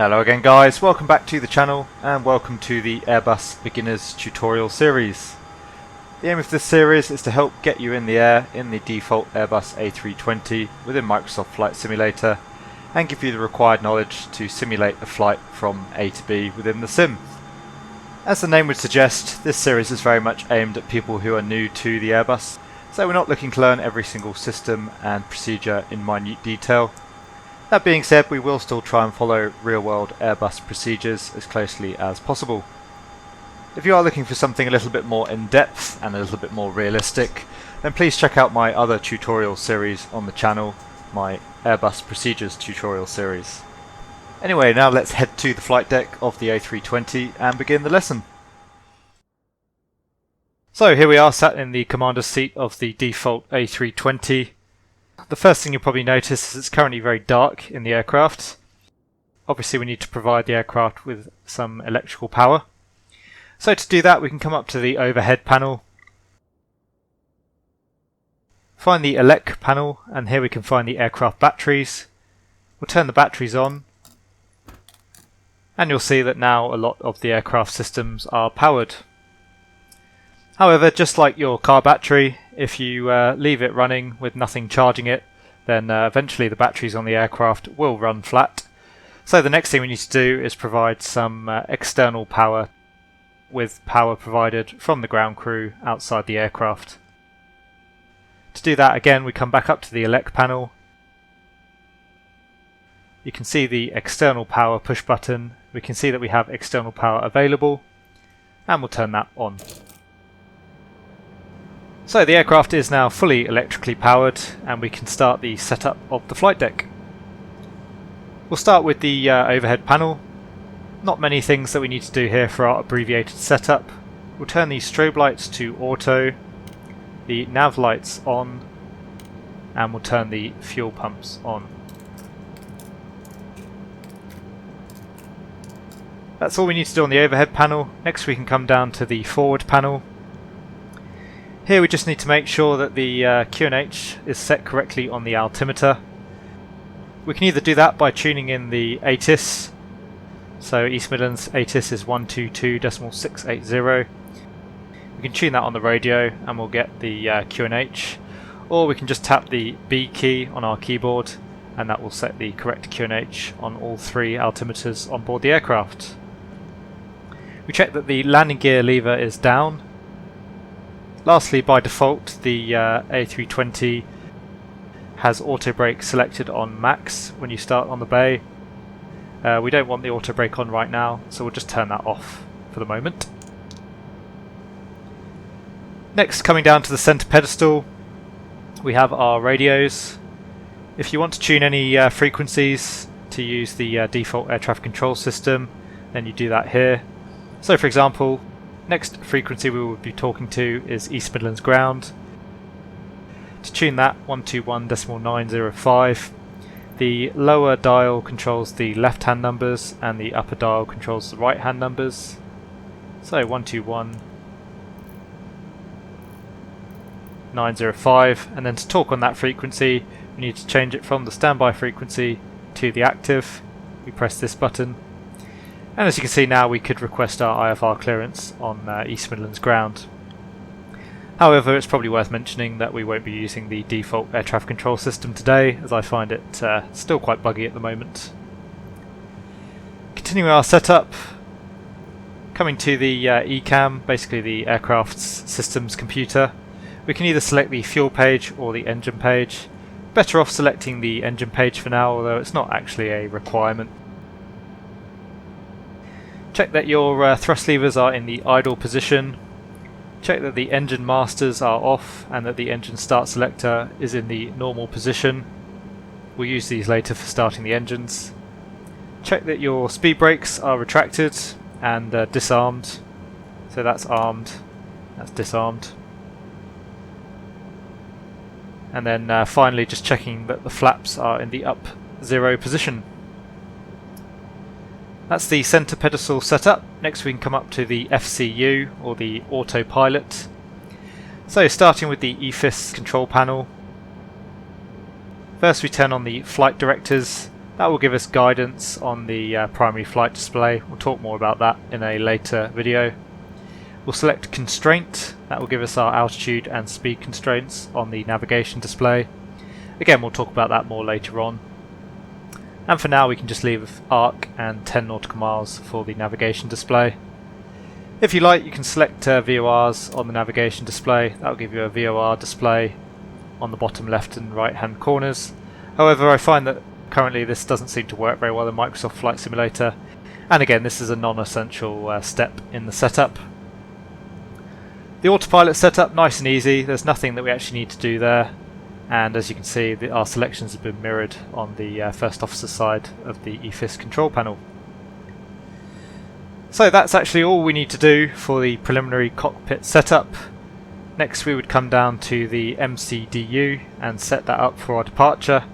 Hello again guys, welcome back to the channel and welcome to the Airbus Beginners tutorial series. The aim of this series is to help get you in the air in the default Airbus A320 within Microsoft Flight Simulator and give you the required knowledge to simulate a flight from A to B within the sim. As the name would suggest, this series is very much aimed at people who are new to the Airbus, so we're not looking to learn every single system and procedure in minute detail. That being said, we will still try and follow real-world Airbus procedures as closely as possible. If you are looking for something a little bit more in-depth and a little bit more realistic, then please check out my other tutorial series on the channel, my Airbus Procedures tutorial series. Anyway, now let's head to the flight deck of the A320 and begin the lesson. So here we are sat in the commander's seat of the default A320. The first thing you'll probably notice is it's currently very dark in the aircraft. Obviously we need to provide the aircraft with some electrical power. So to do that we can come up to the overhead panel, find the elec panel, and here we can find the aircraft batteries. We'll turn the batteries on and you'll see that now a lot of the aircraft systems are powered. However, just like your car battery, if you leave it running with nothing charging it, then eventually the batteries on the aircraft will run flat. So the next thing we need to do is provide some external power with power provided from the ground crew outside the aircraft. To do that, again, we come back up to the elec panel. You can see the external power push button. We can see that we have external power available, and we'll turn that on. So the aircraft is now fully electrically powered and we can start the setup of the flight deck. We'll start with the overhead panel. Not many things that we need to do here for our abbreviated setup. We'll turn the strobe lights to auto, the nav lights on, and we'll turn the fuel pumps on. That's all we need to do on the overhead panel. Next we can come down to the forward panel. Here we just need to make sure that the QNH is set correctly on the altimeter. We can either do that by tuning in the ATIS, so East Midlands ATIS is 122.680. We can tune that on the radio and we'll get the QNH, or we can just tap the B key on our keyboard and that will set the correct QNH on all three altimeters on board the aircraft. We check that the landing gear lever is down. Lastly, by default, the A320 has auto brake selected on max when you start on the bay. We don't want the auto brake on right now, so we'll just turn that off for the moment. Next, coming down to the center pedestal, we have our radios. If you want to tune any frequencies to use the default air traffic control system, then you do that here. So for example, next frequency we will be talking to is East Midlands ground. To tune that, 121.905. The lower dial controls the left hand numbers and the upper dial controls the right hand numbers. So 121.905, and then to talk on that frequency we need to change it from the standby frequency to the active. We press this button. And as you can see now we could request our IFR clearance on East Midlands ground. However, it's probably worth mentioning that we won't be using the default air traffic control system today, as I find it still quite buggy at the moment. Continuing our setup, coming to the ECAM, basically the aircraft's systems computer, we can either select the fuel page or the engine page. Better off selecting the engine page for now, although it's not actually a requirement. Check that your thrust levers are in the idle position. Check that the engine masters are off and that the engine start selector is in the normal position. We'll use these later for starting the engines. Check that your speed brakes are retracted and disarmed. So that's armed, that's disarmed. And then finally just checking that the flaps are in the up 0 position. That's the center pedestal setup. Next we can come up to the FCU, or the autopilot. So starting with the EFIS control panel. First we turn on the flight directors That will give us guidance on the primary flight display. We'll talk more about that in a later video. We'll select constraint. That will give us our altitude and speed constraints on the navigation display. Again, we'll talk about that more later on. And for now we can just leave arc and 10 nautical miles for the navigation display. If you like, you can select VORs on the navigation display. That will give you a VOR display on the bottom left and right hand corners. However, I find that currently this doesn't seem to work very well in Microsoft Flight Simulator, and again this is a non-essential step in the setup. The autopilot setup, nice and easy. There's nothing that we actually need to do there, and as you can see our selections have been mirrored on the first officer side of the EFIS control panel. So that's actually all we need to do for the preliminary cockpit setup. Next we would come down to the MCDU and set that up for our departure.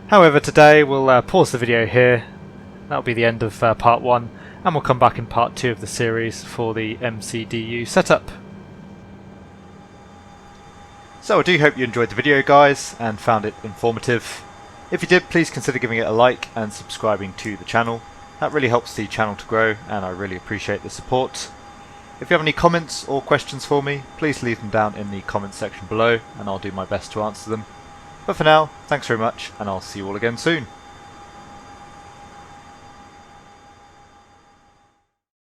However, today we'll pause the video here. That'll be the end of part 1, and we'll come back in part 2 of the series for the MCDU setup. So I do hope you enjoyed the video, guys, and found it informative. If you did, please consider giving it a like and subscribing to the channel. That really helps the channel to grow, and I really appreciate the support. If you have any comments or questions for me, please leave them down in the comments section below, and I'll do my best to answer them. But for now, thanks very much, and I'll see you all again soon.